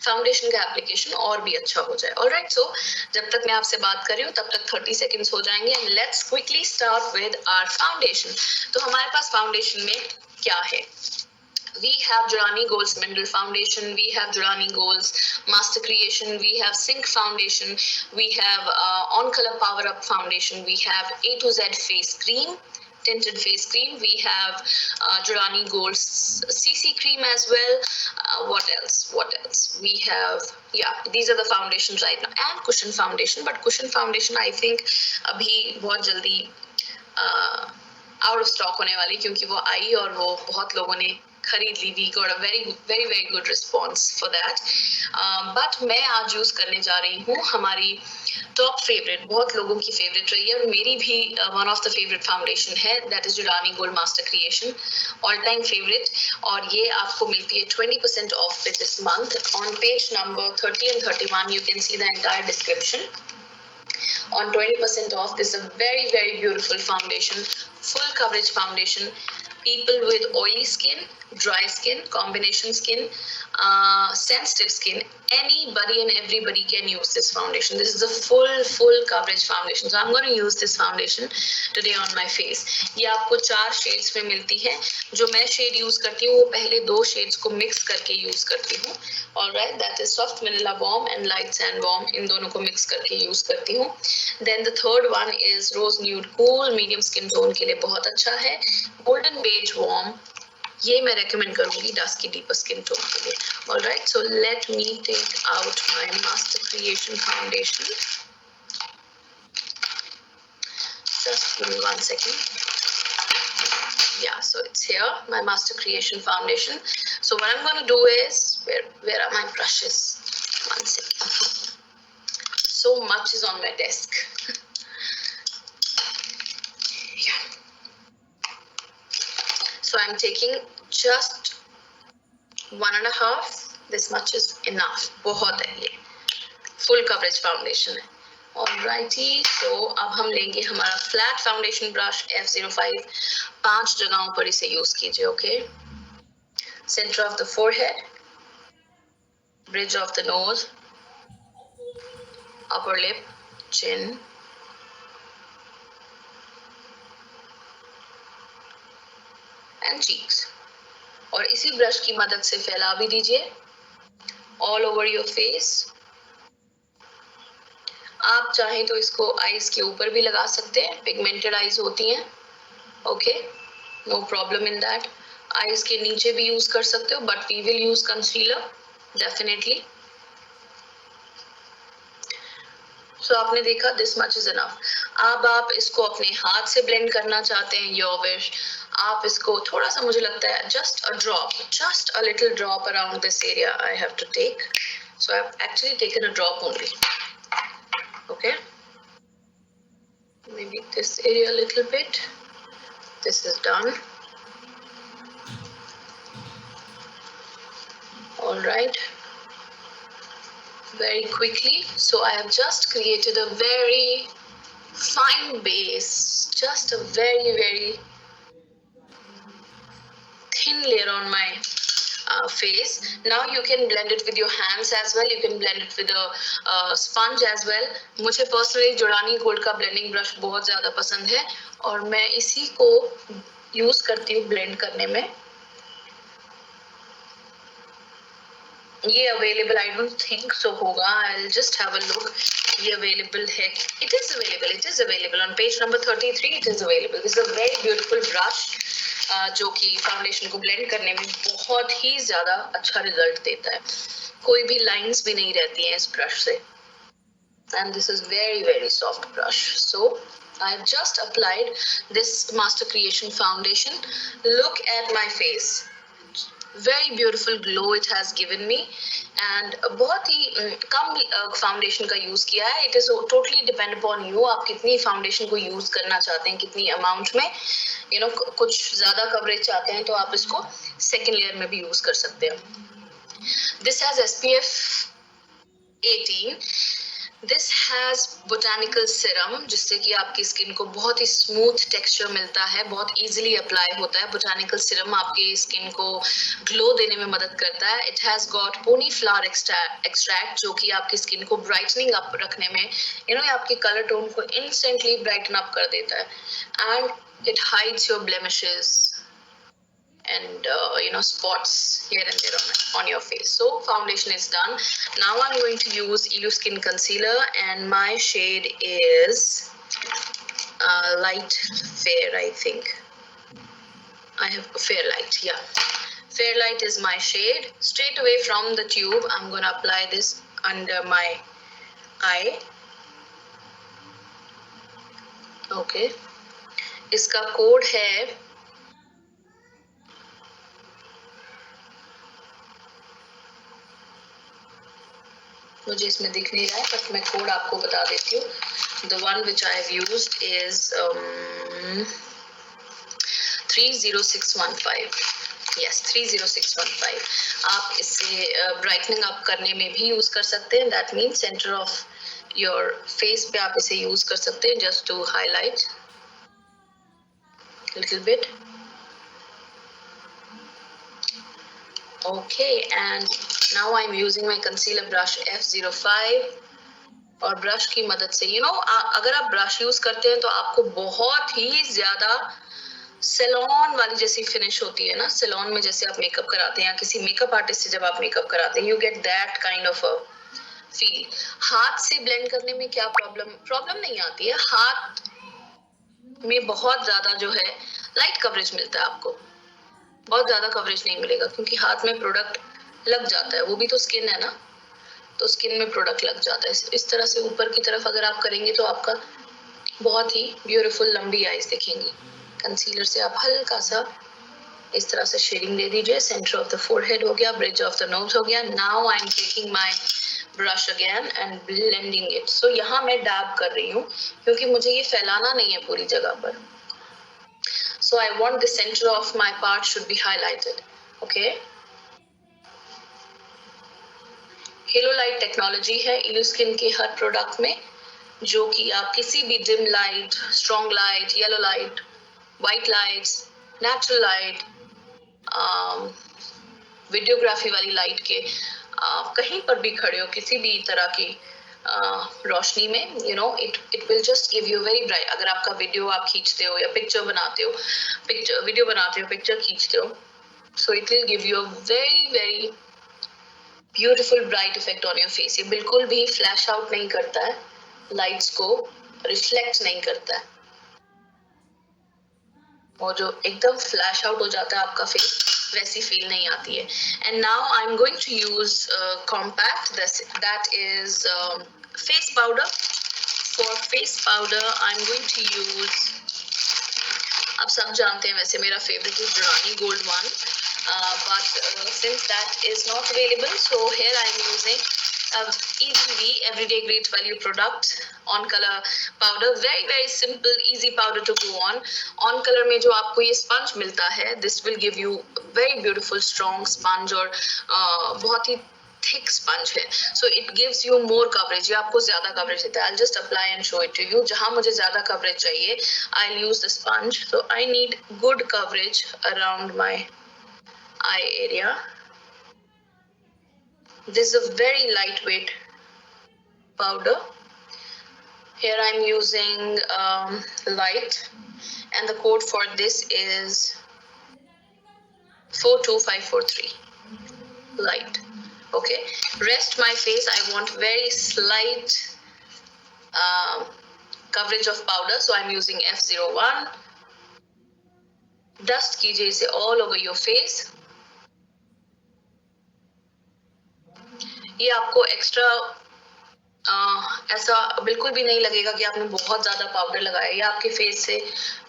फाउंडेशन का एप्लीकेशन और भी अच्छा हो जाए. ऑलराइट, सो जब तक मैं आपसे बात कर रही हूँ तब तक 30 सेकेंड्स हो जाएंगे. And let's quickly start with our foundation. तो हमारे पास फाउंडेशन में क्या है? We have Jurani Gold's Mineral Foundation, we have Jurani Gold's Master Creation, we have Sync Foundation, we have On Color Power Up Foundation, we have A to Z Face Cream, tinted face cream, we have Jurani Gold's CC cream as well. What else we have? Yeah, these are the foundations right now, and cushion foundation. But cushion foundation I think abhi bahut jaldi out of stock होने वाली, क्योंकि वो आई और वो बहुत लोगों ने खरीद ली. We got a very good response for that. But मैं आज यूज करने जा रही हूँ हमारी टॉप फेवरेट, बहुत लोगों की फेवरेट रही है और मेरी भी one of the favourite foundation है. That is Giordani gold master creation, all time favourite. और ये आपको मिलती है 20% off with this month. On page number 30 and 31 you can see the entire description. On 20% off, this is a very beautiful foundation, full coverage foundation. People with oily skin, dry skin, combination skin, sensitive skin, anybody and everybody can use this foundation. This is a full coverage foundation. So I'm going to use this foundation today on my face. ये आपको 4 शेड्स में मिलती है. जो मैं शेड यूज करती हूँ वो पहले 2 शेड्स को मिक्स करके यूज करती हूँ. Alright, that is soft vanilla warm and light sand warm. इन दोनों को मिक्स करके यूज करती हूँ. Then the third one is rose nude cool, medium skin tone के लिए बहुत अच्छा है. Golden beige warm, ये मैं recommend करूँगी dusky deeper skin tone के लिए. Alright, so let me take out my Master Creation foundation. Just give me 1 second. Yeah, so it's here, my Master Creation foundation. So what I'm going to do is, where are my brushes? 1 second. So much is on my desk. Yeah. So I'm taking just 1.5. This much is enough. बहुत है ये. Full coverage foundation है. Alrighty, so अब हम लेंगे हमारा flat foundation brush F05. 5 जगहों पर इसे यूज कीजिए. Okay. Center of the forehead, bridge of the nose, upper lip, chin, and cheeks. और इसी ब्रश की मदद से फैला भी दीजिए all over your face. आप चाहें तो इसको आईज के ऊपर भी लगा सकते हैं, पिगमेंटेड आईज होती हैं. Okay, no problem in that. Eyes के नीचे भी यूज कर सकते हो, but we will use concealer definitely. सो आपने देखा, दिस मच इज इनफ. अब आप इसको अपने हाथ से ब्लेंड करना चाहते हैं, योर विश. आप इसको थोड़ा सा, मुझे लगता है just a little drop around this area I have to take. So I have actually taken a drop only. Okay, maybe this area a little bit. This is done. All right, very quickly. So I have just created a very fine base, just a very thin layer on my face. Now you can blend it with your hands as well. You can blend it with a sponge as well. मुझे personally Jordani Gold का blending brush बहुत ज़्यादा पसंद है और मैं इसी को यूज करती हूँ blend करने में. ये available, I don't think so होगा. I'll just have a look. ये available है. It is available on page number 33. It is available. This is a very beautiful brush. जो कि फाउंडेशन को ब्लेंड करने में बहुत ही ज्यादा अच्छा रिजल्ट देता है. कोई भी लाइंस भी नहीं रहती हैं इस ब्रश से. And this is very soft brush. So I have just applied this Master Creation foundation. Look at my face. Very beautiful glow it has given me. And बहुत ही कम फाउंडेशन का यूज किया है. It is totally depend upon you. आप कितनी फाउंडेशन को यूज करना चाहते हैं, कितनी अमाउंट में. कुछ ज्यादा कवरेज चाहते हैं तो आप इसको सेकेंड लेयर में भी यूज कर सकते हैं. This has SPF 18. This has botanical serum, जिससे कि आपकी स्किन को बहुत ही स्मूथ टेक्सचर मिलता है, बहुत इजीली अप्लाई होता है. बोटानिकल सीरम आपके स्किन को ग्लो देने में मदद करता है. It has got peony flower extract, जो कि आपकी स्किन को ब्राइटनिंग अप रखने में आपके कलर टोन को इंस्टेंटली ब्राइटन अप कर देता है. And it hides your blemishes and spots here and there on your face. So foundation is done. Now I'm going to use Illuskin concealer and my shade is light fair. I think I have fair light. Yeah, fair light is my shade. Straight away from the tube I'm going to apply this under my eye. Okay, इसका कोड है मुझे इसमें दिख नहीं रहा है, बट मैं कोड आपको बता देती हूँ. The one which I have used is 30615. Yes, 30615. आप इसे ब्राइटनिंग अप करने में भी यूज कर सकते हैं. That means centre of your face पे आप इसे यूज कर सकते हैं, just to highlight little bit. Okay, and now I'm using my concealer brush F05 और ब्रश की मदद से अगर आप ब्रश यूज करते हैं तो आपको बहुत ही ज्यादा सैलून वाली जैसी फिनिश होती है ना, सैलून में जैसे आप मेकअप कराते हैं या किसी मेकअप आर्टिस्ट से जब आप मेकअप कराते हैं, you get that kind of a feel. हाथ से ब्लेंड करने में क्या प्रॉब्लम नहीं आती है, हाथ में बहुत ज्यादा जो है लाइट कवरेज मिलता है आपको, बहुत ज्यादा कवरेज नहीं मिलेगा क्योंकि हाथ में प्रोडक्ट लग जाता है, वो भी तो स्किन है ना, तो स्किन में प्रोडक्ट लग जाता है। इस तरह से ऊपर की तरफ अगर आप करेंगे तो आपका बहुत ही ब्यूटीफुल लंबी आईज दिखेंगी। कंसीलर से आप हल्का सा इस तरह से शेडिंग दे दीजिए। सेंटर ऑफ द फोरहेड हो गया, ब्रिज ऑफ द नोज हो गया। Now I am taking my brush again and blending it. So यहाँ मैं डैब कर रही हूँ क्योंकि मुझे ये फैलाना नहीं है पूरी जगह पर। So I want the center of my part should be highlighted. Okay. Hello light technology है इल्यूस्किन के हर प्रोडक्ट में, जो कि आप किसी भी dim light, strong light, yellow light, white lights, natural light, videography वाली लाइट के कहीं पर भी खड़े हो किसी भी तरह की रोशनी में, it will just give you very bright. अगर आपका वीडियो आप खींचते हो या पिक्चर बनाते हो, वीडियो बनाते हो, पिक्चर खींचते हो, so it will give you a very very beautiful bright effect on your face. ये बिल्कुल भी फ्लैश आउट नहीं करता है, लाइट्स को रिफ्लेक्ट नहीं करता है, और जो एकदम फ्लैश आउट हो जाता है आपका फेस, वैसी फील नहीं आती है। And now I am going to use compact, that is face powder. For face powder I am going to use, आप सब जानते हैं वैसे मेरा favourite is Durani Gold One, but since that is not available, so here I am using EasyV Everyday Great Value product on color powder. Very very simple easy powder to go on color में जो आपको ये स्पंज मिलता है, this will give you very beautiful strong sponge और बहुत ही थिक स्पंज है, so it gives you more coverage. ये आपको ज्यादा कवरेज देता है। I just apply and show it to you. जहां मुझे ज्यादा कवरेज चाहिए, I use the sponge, so I need good coverage around my eye area. This is a very lightweight powder. Here I'm using light, and the code for this is 42543. Light. Okay. Rest my face I want very slight coverage of powder, so I'm using F01. Dust कीजिए इसे all over your face. ये आपको एक्स्ट्रा ऐसा बिल्कुल भी नहीं लगेगा कि आपने बहुत ज्यादा पाउडर लगाया, या आपके फेस से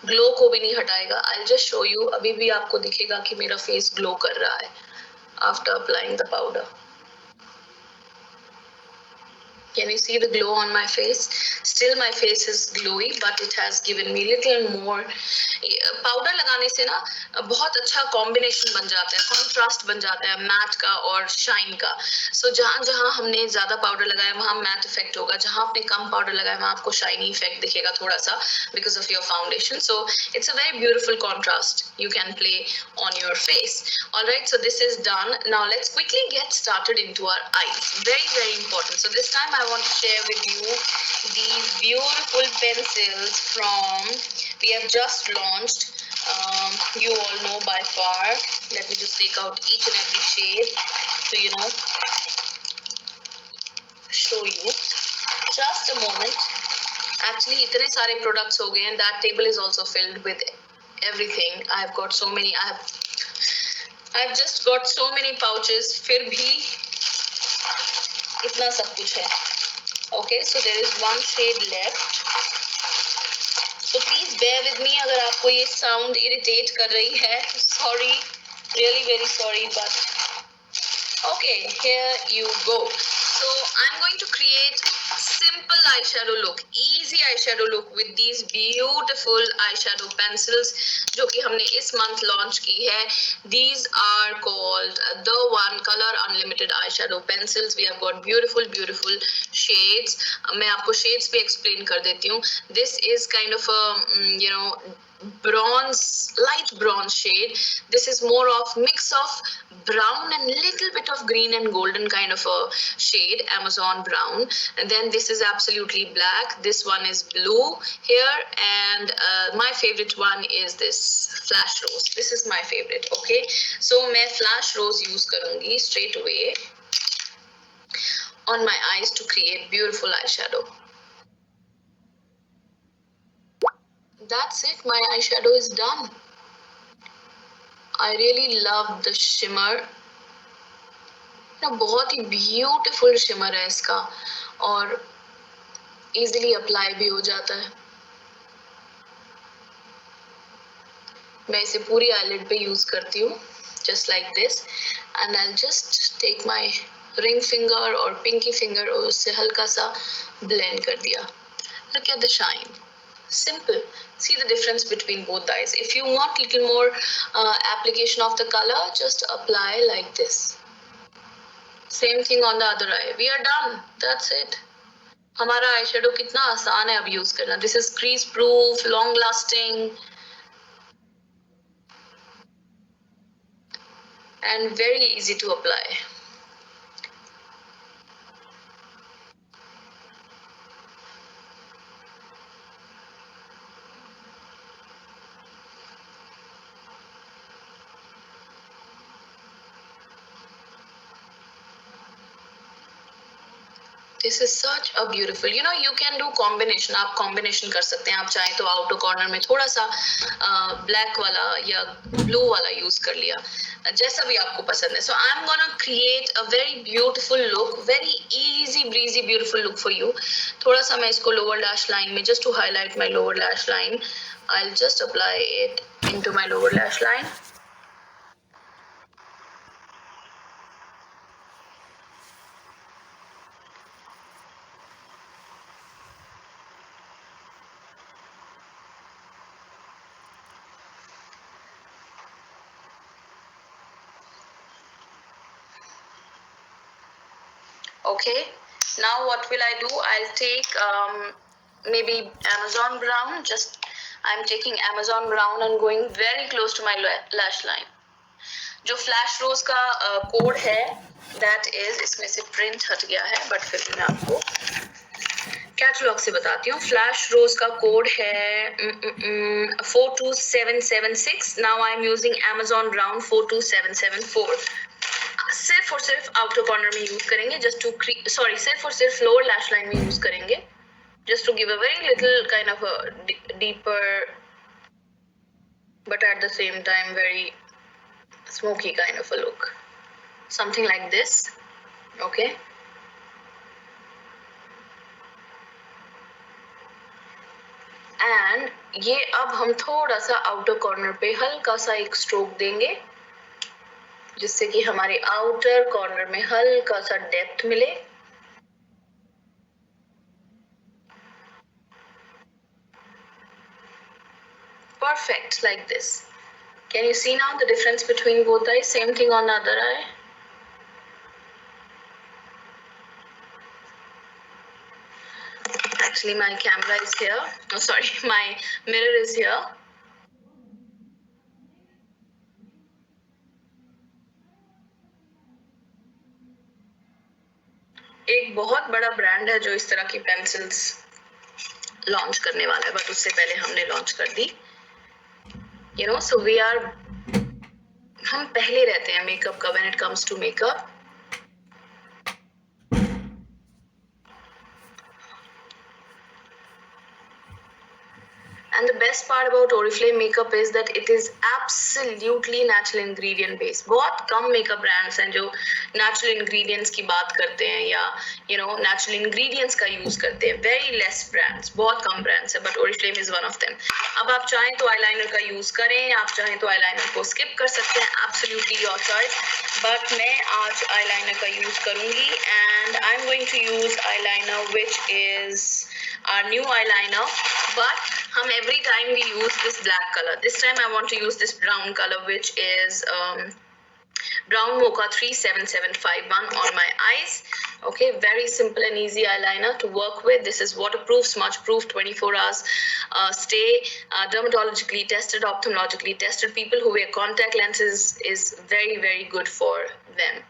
ग्लो को भी नहीं हटाएगा। आई जस्ट शो यू, अभी भी आपको दिखेगा कि मेरा फेस ग्लो कर रहा है after applying the powder. Can you see the glow on my face? Still my face is glowy, but it has given me little more. Powder लगाने से ना बहुत अच्छा कॉम्बिनेशन बन जाता है, कॉन्ट्रास्ट बन जाता है मैट का और शाइन का। सो जहाँ जहाँ हमने ज्यादा पाउडर लगाया वहाँ मैट इफेक्ट होगा, जहाँ आपने कम पाउडर लगाया वहाँ आपको शाइनी इफेक्ट दिखेगा थोड़ा सा, because of your foundation. So it's a very beautiful contrast you can play on your face. All right, so this is done. Now let's quickly get started into our eyes. Very very important. So this time I want to share with you these beautiful pencils from, we have just launched, you all know by far. Let me just take out each and every shade to show you. Just a moment. Actually इतने सारे products हो गए हैं, that table is also filled with everything. I've got so many, I've just got so many pouches, फिर भी इतना सब कुछ है। Okay, so there is one shade left, so please bear with me अगर आपको ये sound irritate कर रही है, sorry, really very sorry, but okay, here you go. So I'm going to create simple eyeshadow look, easy eyeshadow look with these beautiful eyeshadow pencils जो कि हमने इस month launch की है. These are called the One Color Unlimited eyeshadow pencils. We have got beautiful beautiful shades. मैं आपको shades भी explain कर देती हूँ. This is kind of a bronze, light bronze shade. This is more of mix of brown and little bit of green and golden kind of a shade, Amazon brown. And then this is absolutely black. This one is blue here, and my favorite one is this flash rose. This is my favorite. Okay, so मैं flash rose use करूँगी straight away on my eyes to create beautiful eyeshadow. That's it, my eyeshadow is done. I really love the shimmer. ना बहुत ही ब्यूटीफुल शिमर है इसका और इजीली अप्लाई भी हो जाता है. मैं इसे पूरी आईलिड पे यूज करती हूँ just like this, and I'll just take my ring finger or pinky finger और उससे हल्का सा blend कर दिया. Look at the shine. Simple. See the difference between both eyes. If you want little more application of the color, just apply like this. Same thing on the other eye. We are done. That's it. हमारा आई शेडो कितना आसान है अब यूज करना. This is crease proof, long lasting, and very easy to apply. This is such a beautiful, you can do combination. आप combination कर सकते हैं. आप चाहें तो outer corner में थोड़ा सा black वाला या blue वाला use कर लिया, जैसा भी आपको पसंद है. So I'm gonna create a very beautiful look, very easy breezy beautiful look for you. थोड़ा सा मैं इसको lower lash line में, just to highlight my lower lash line, I'll just apply it into my lower lash line. Okay, now what will I do? I'll take maybe Amazon brown. I'm taking Amazon brown and going very close to my lash line. जो फ्लैश रोज का कोड है, that is, इसमें से प्रिंट हट गया है, बट फिर मैं आपको कैटलॉग से बताती हूँ. फ्लैश रोज का कोड है 42776. Now I'm using Amazon brown 42774. सिर्फ और सिर्फ आउटर कॉर्नर में यूज करेंगे, सिर्फ और सिर्फ लोअर लैश लाइन में यूज करेंगे, just to give a very little kind of a deeper but at the same time very smoky kind of a look, something like this. Okay, and ये अब हम थोड़ा सा आउटर कॉर्नर पे हल्का सा एक स्ट्रोक देंगे, जिससे कि हमारे आउटर कॉर्नर में हल्का सा डेप्थ मिले. Perfect, like this. Can you see now the difference between both eyes? Same thing on the other eye. Actually, my camera is here. Oh, sorry, my mirror is here. एक बहुत बड़ा ब्रांड है जो इस तरह की पेंसिल्स लॉन्च करने वाला है, बट उससे पहले हमने लॉन्च कर दी. So हम पहले रहते हैं मेकअप का when it comes to makeup. And the best part about Oriflame makeup is that it is absolutely natural ingredient based. बहुत कम makeup brands हैं जो natural ingredients की बात करते हैं या natural ingredients का use करते हैं. Very less brands, बहुत कम brands हैं, but Oriflame is one of them. अब आप चाहें तो eyeliner का use करें, आप चाहें तो eyeliner को skip कर सकते हैं, absolutely your choice. But मैं आज eyeliner का use करूँगी, and I'm going to use eyeliner which is our new eyeliner, but every time we use this black color. This time I want to use this brown color, which is Brown Mocha 37751 on my eyes. Okay, very simple and easy eyeliner to work with. This is waterproof, smudge proof, 24 hours stay, dermatologically tested, ophthalmologically tested. People who wear contact lenses is very, very good for them.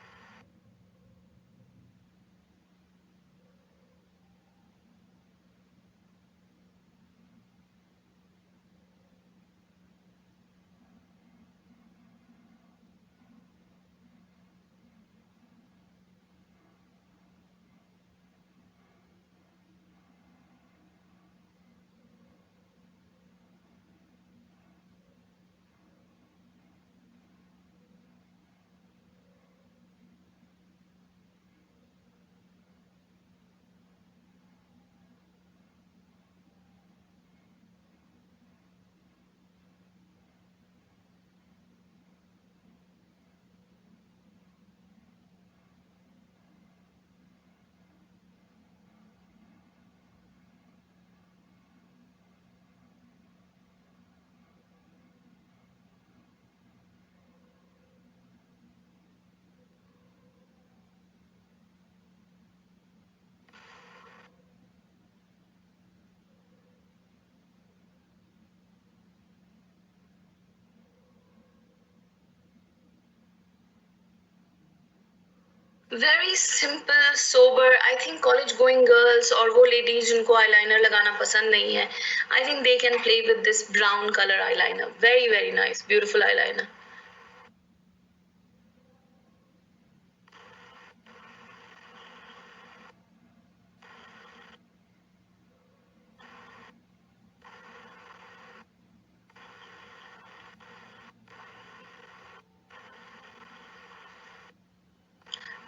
Very simple sober. I think college going girls और वो लेडीज जिनको आईलाइनर लगाना पसंद नहीं है, I think they can play with this brown colour eyeliner. Very very nice, beautiful eyeliner.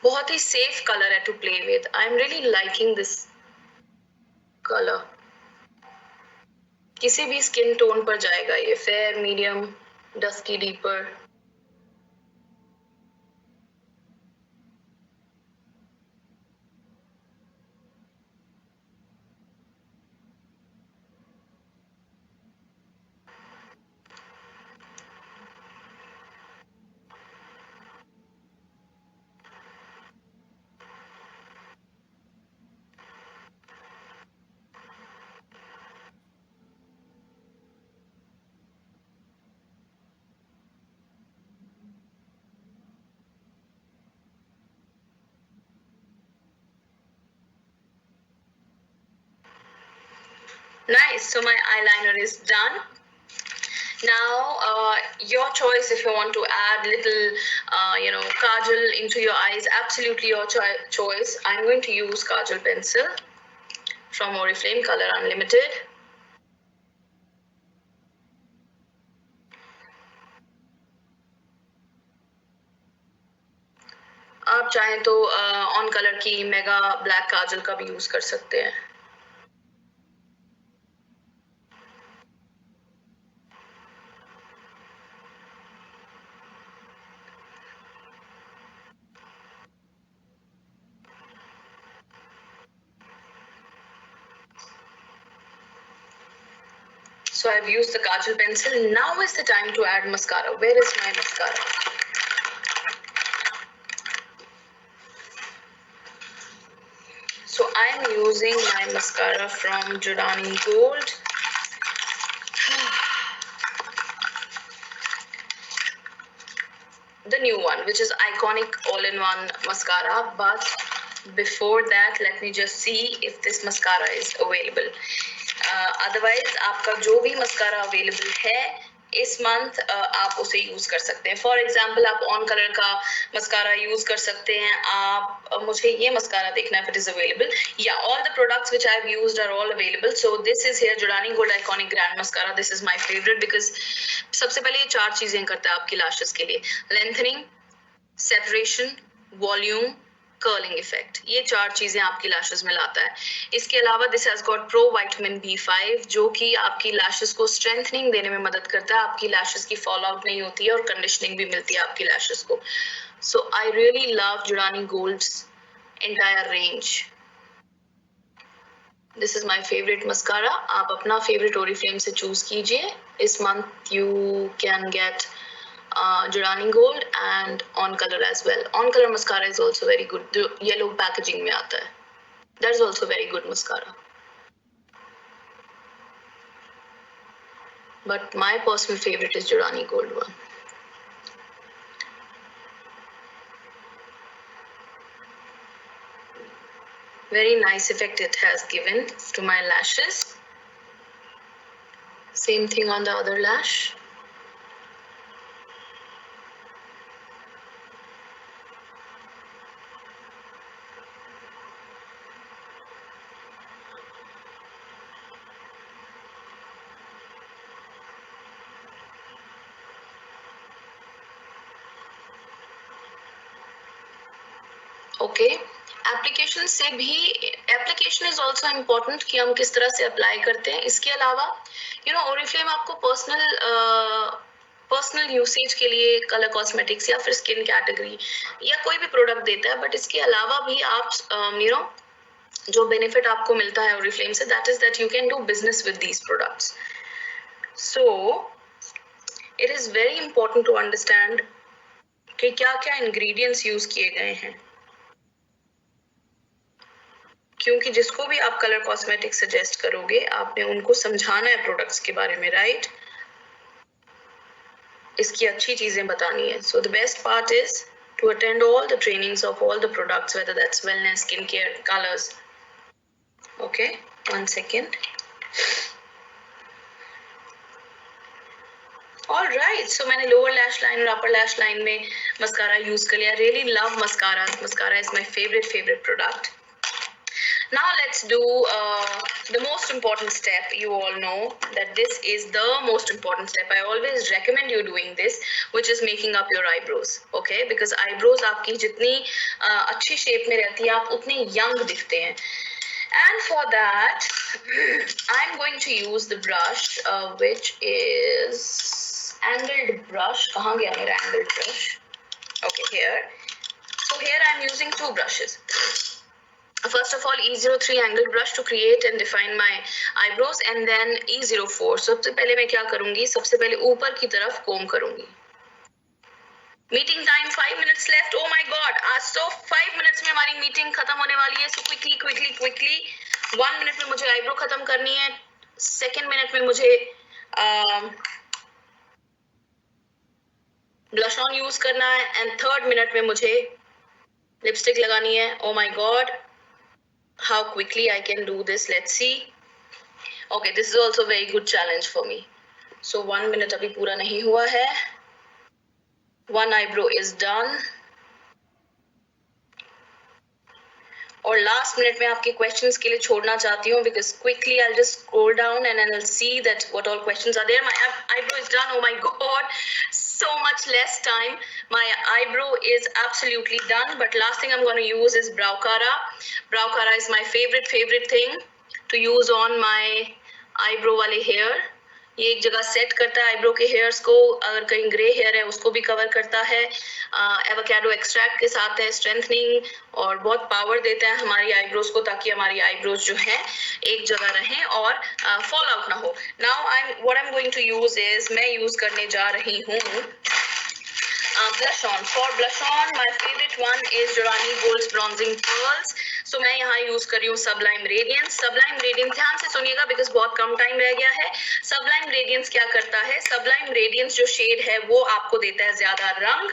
बहुत ही सेफ कलर है to play with. I am really liking this colour. किसी भी स्किन टोन पर जाएगा ये. Fair, medium, dusky, deeper. Nice. So my eyeliner is done. Now, your choice if you want to add little, kajal into your eyes. Absolutely your choice. I'm going to use kajal pencil from Oriflame Color Unlimited. आप चाहें तो ऑन कलर की मेगा ब्लैक काजल का भी यूज कर सकते हैं. So I've used the kajal pencil. Now is the time to add mascara. Where is my mascara? So I'm using my mascara from Jordani Gold. The new one, which is iconic all-in-one mascara. But before that, let me just see if this mascara is available. Otherwise आपका जो भी मस्कारा अवेलेबल है इस मंथ आप उसे यूज कर सकते हैं. फॉर एग्जाम्पल आप ऑन कलर का मस्कारा यूज कर सकते हैं. आप मुझे ये मस्कारा देखना है इट इज अवेलेबल. या all the products which I have used are all available. So this is here Giordani gold iconic grand mascara. This is my favourite because सबसे पहले ये 4 चीजें करता है आपकी लैशेस के लिए. Lengthening, separation, volume, curling effect. ये 4 चीजें आपकी लैशेस में लाता है. इसके अलावा this has got pro vitamin B5 जो कि आपकी लैशेस को स्ट्रेंथनिंग देने में मदद करता है. आपकी लैशेस की फॉल आउट नहीं होती है और कंडीशनिंग भी मिलती है आपकी लैशेस को. So I really love Giordani Gold's entire range. This is my favourite mascara. आप अपना फेवरेट ओरिफ्लेम से चूज कीजिए. इस month you can get Jurani Gold and On Color as well. On Color mascara is also very good. जो yellow packaging में आता है. That's also very good mascara. But my personal favorite is Jurani Gold one. Very nice effect it has given to my lashes. Same thing on the other lash. Okay application से भी एप्लीकेशन इज ऑल्सो इम्पोर्टेंट कि हम किस तरह से अप्लाई करते हैं. इसके अलावा ओरिफ्लेम आपको पर्सनल यूसेज के लिए कलर कॉस्मेटिक्स या फिर स्किन कैटेगरी या कोई भी प्रोडक्ट देता है, बट इसके अलावा भी आप जो बेनिफिट आपको मिलता है ओरिफ्लेम से, that is that you can do business with these products. So it is very important to understand कि क्या क्या इंग्रेडिएंट्स यूज किए गए हैं, क्योंकि जिसको भी आप कलर कॉस्मेटिक सजेस्ट करोगे आपने उनको समझाना है प्रोडक्ट्स के बारे में, राइट? इसकी अच्छी चीजें बतानी है. So the best part is to attend all the trainings of all the products, whether that's wellness, skin care, colours. Okay, 1 second. All right, so मैंने लोअर लैश लाइन और अपर लैश लाइन में मस्कारा यूज कर लिया. Really love mascara. Mascara is my favourite product. Now let's do the most important step. You all know that this is the most important step. I always recommend you doing this, which is making up your eyebrows. Okay, because eyebrows आपकी जितनी अच्छी शेप में रहती है आप उतने young दिखते हैं. And for that, I'm going to use the brush, which is angled brush. कहाँ गया मेरा angled brush? Okay, here. So here I'm using 2 brushes. First of all, E03 angled brush to create and define my eyebrows, and then E04. सबसे पहले मैं क्या करूंगी, सबसे पहले ऊपर की तरफ कोम करूंगी. Meeting time 5 minutes left. Oh my god, आज तो 5 minutes में हमारी मीटिंग खत्म होने वाली है. So quickly 1 minute में मुझे आईब्रो खत्म करनी है, 2nd minute में मुझे ब्लश ऑन यूज करना है, एंड 3rd minute में मुझे लिपस्टिक लगानी है. Oh my god, how quickly I can do this, let's see. Okay, this is also a very good challenge for me. So 1 minute अभी पूरा नहीं हुआ है. 1 eyebrow is done. और लास्ट मिनट में आपके क्वेश्चंस के लिए छोड़ना चाहती हूँ, because quickly I'll just scroll down and then I'll see that what all questions are there. My eyebrow is done. Oh my god, so much less time. My eyebrow is absolutely done, but last thing I'm going to use is brow cara. Brow cara is my favorite thing to use on my eyebrow वाले hair. ये एक जगह सेट करता है आईब्रो के हेयर्स को, अगर कहीं ग्रे हेयर है उसको भी कवर करता है. एवोकाडो एक्सट्रैक्ट के साथ है, स्ट्रेंथनिंग और बहुत पावर देता है हमारी आईब्रोज को, ताकि हमारी आईब्रोज जो है एक जगह रहें और फॉल आउट ना हो. Now what I am going to use is, मैं यूज करने जा रही हूँ blush on. For blush on, my favorite one is Jurani Gold's Bronzing Pearls. So मैं यहाँ यूज कर रही हूँ Sublime Radiance. Sublime Radiance, ध्यान से सुनिएगा बिकॉज बहुत कम टाइम रह गया है. Sublime Radiance क्या करता है, Sublime Radiance जो शेड है वो आपको देता है ज्यादा रंग,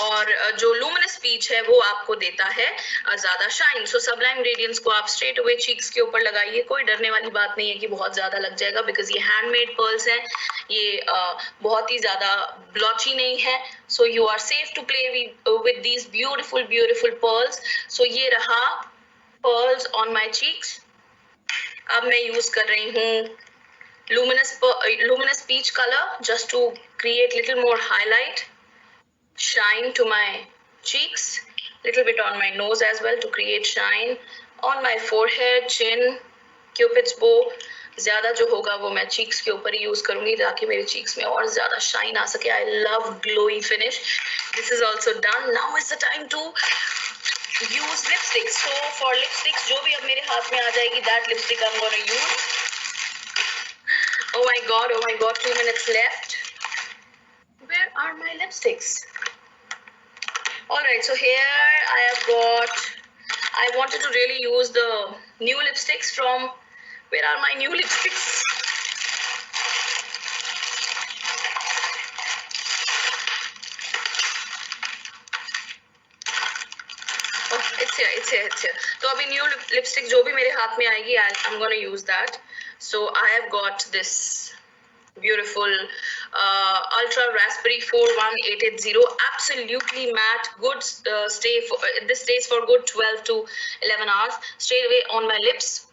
और जो Luminous Peach है वो आपको देता है ज्यादा शाइन. सो Sublime Radiance को आप स्ट्रेट अवे चीक्स के ऊपर लगाइए. कोई डरने वाली बात नहीं है कि बहुत ज्यादा लग जाएगा, बिकॉज ये हैंडमेड पर्ल्स हैं, ये बहुत ही ज्यादा ब्लॉची नहीं है. So you are safe to play with these beautiful pearls. So ये रहा pearls on my cheeks. अब मैं यूज कर रही हूँ luminous peach color just to create little more highlight, shine to my cheeks, little bit on my nose as well to create shine, on my forehead, chin, cupid's bow. ज्यादा जो होगा वो मैं चीक्स के ऊपर ही यूज करूंगी ताकि मेरे चीक्स में और ज्यादा शाइन आ सके. I love glowy finish. This is also done. Now is the time to use lipsticks. So for lipsticks जो भी अब मेरे हाथ में आ जाएगी, that lipstick I am gonna use. Oh my god, 2 minutes left. Where are my lipsticks? Alright, so here I have got, I wanted to really use the new lipsticks from, where are my new lipsticks? Oh, it's here. तो अभी new lipstick जो भी मेरे हाथ में आएगी, I'm gonna use that. So I have got this beautiful ultra raspberry 41880, absolutely matte, good this stays for good 12 to 11 hours straight away on my lips.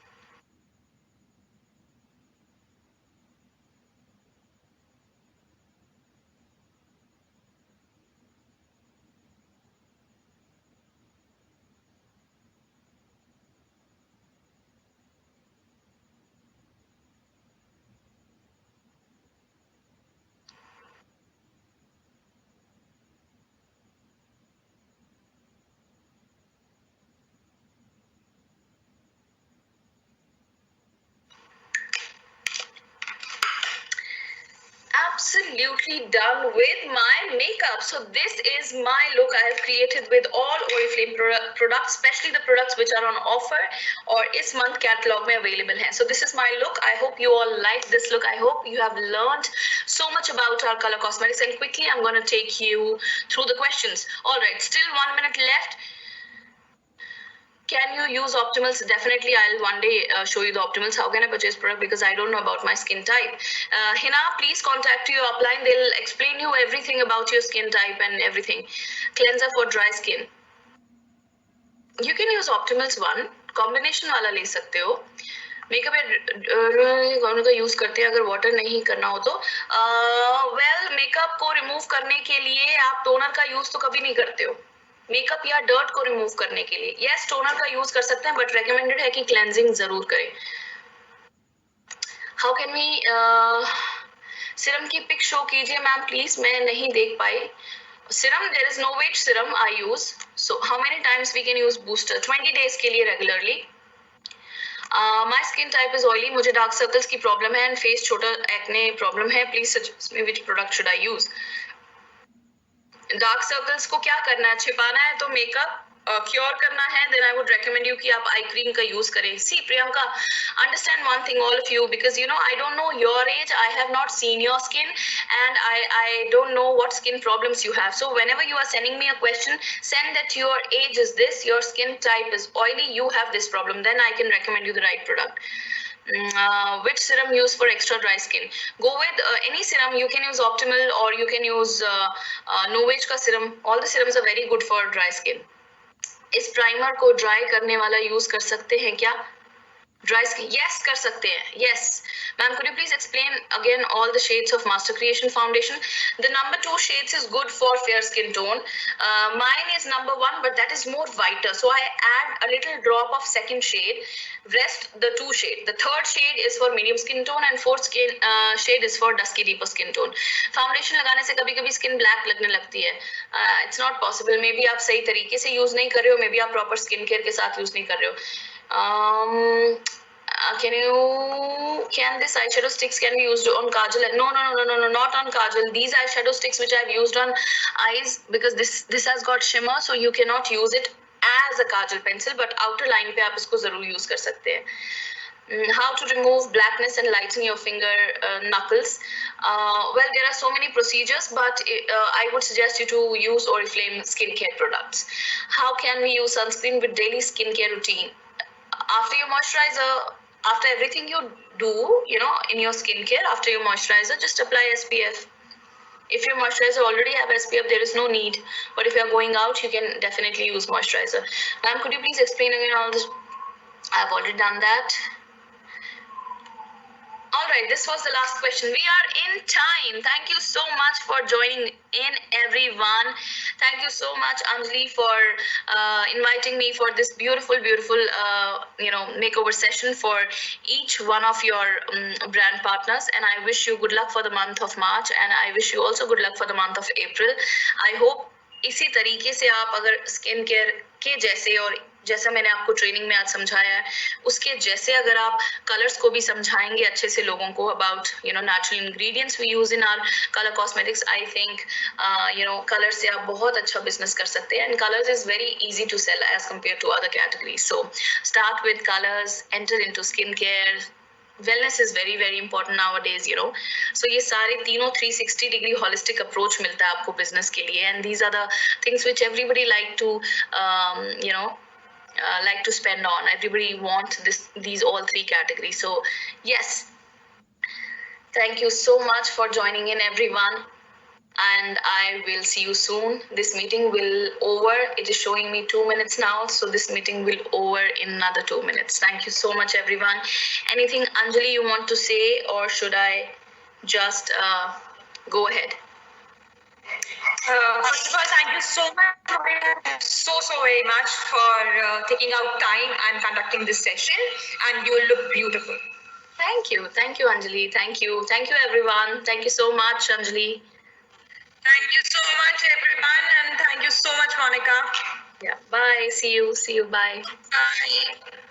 Absolutely done with my makeup. So this is my look I have created with all Oriflame products, especially the products which are on offer or इस month catalog में available हैं. So this is my look. I hope you all like this look. I hope you have learned so much about our color cosmetics, and quickly I'm going to take you through the questions. All right, still 1 minute left. Can you use Optimals? Definitely, I'll one day show you the Optimals. How can I purchase product? Because I don't know about my skin type. Hina, please contact your upline. They'll explain you everything about your skin type and everything. Cleanser for dry skin. You can use Optimals 1. Combination वाला ले सकते हो. मेकअप कौन का यूज करते हैं अगर वाटर नहीं करना हो तो वेल मेकअप को रिमूव करने के लिए आप टोनर का यूज तो कभी नहीं करते हो. मेकअप या डर्ट को रिमूव करने के लिए यस टोनर का यूज कर सकते हैं, बट रेकमेंडेड है कि क्लेंजिंग जरूर करें. हाउ कैन वी सीरम की पिक शो कीजिए मैम प्लीज, मैं नहीं देख पाई. Serum, there is no weight serum I use. So how many times we can use booster? 20 days के लिए regularly. My skin type is oily. मुझे dark circles की problem है and face छोटा acne problem है. Please suggest me which product should I use. Dark circles को क्या करना है, छिपाना है तो मेकअप क्योर करना है, then I would recommend you कि आप आई क्रीम का यूज करें. See Priyanka, understand one thing all of you, because you know I don't know your age, I have not seen your skin and I don't know what skin problems you have. So whenever you are sending me a question, send that your age is this, your skin type is oily, you have this problem, then I can recommend you the right product. Which serum used for extra dry skin? Go with any serum. You can use Optimal or you can use Novage का serum. All the serums are very good for dry skin. इस प्राइमर को ड्राई करने वाला यूज कर सकते हैं क्या? ड्राई स्किन यस कर सकते हैं. Yes ma'am, could you please explain again all the shades of Master Creation foundation? The number 2 shades is good for fair skin tone. Mine is number 1, but that is more whiter, so I add a little drop of second shade. Rest the 2 shade. The third shade is for medium skin tone and fourth shade is for dusky deeper skin tone. Foundation लगाने से कभी-कभी skin black लगने लगती है. It's not possible. Maybe आप सही तरीके से यूज नहीं कर रहे हो, maybe आप proper skin care के साथ यूज नहीं कर रहे हो. Can this eyeshadow sticks can be used on kajal? No, not on kajal. These eyeshadow sticks which I've used on eyes, because this has got shimmer, so you cannot use it as a kajal pencil, but outer line पे आप इसको जरूर use कर सकते हैं. How to remove blackness and lighten your finger knuckles? Well, there are so many procedures, but I would suggest you to use Oriflame skincare products. How can we use sunscreen with daily skincare routine? After your moisturizer, after everything you do, you know, in your skincare, after your moisturizer, just apply SPF. If your moisturizer already have SPF, there is no need. But if you are going out, you can definitely use moisturizer. Ma'am, could you please explain again all this? I've already done that. All right, this was the last question. We are in time. Thank you so much for joining in, everyone. Thank you so much, Anjali, for inviting me for this beautiful makeover session for each one of your brand partners. And I wish you good luck for the month of March, and I wish you also good luck for the month of April. I hope इसी तरीके से आप अगर स्किन केयर के जैसे और जैसा मैंने आपको ट्रेनिंग में आज समझाया है, उसके जैसे अगर आप कलर्स को भी समझाएंगे अच्छे से लोगों को about natural ingredients we use in our colour cosmetics, I think colour से आप बहुत अच्छा बिजनेस कर सकते हैं. And colours is very easy to sell as compare to other categories. So start with colours, enter into skin care. Wellness is very very important nowadays, so ये सारे तीनों 360 degree holistic approach मिलता है आपको business के लिए. And these are the things which everybody like to like to spend on. Everybody want these all three categories. So yes, thank you so much for joining in, everyone, and I will see you soon. This meeting will over. It is showing me 2 minutes now, so this meeting will over in another 2 minutes. Thank you so much, everyone. Anything, Anjali, you want to say, or should I just go ahead? First of all, thank you so much, so very much for taking out time and conducting this session. And you look beautiful. Thank you, Anjali. Thank you, everyone. Thank you so much, Anjali. Thank you so much, everyone, and thank you so much, Monica. Yeah, bye. See you. Bye. Bye.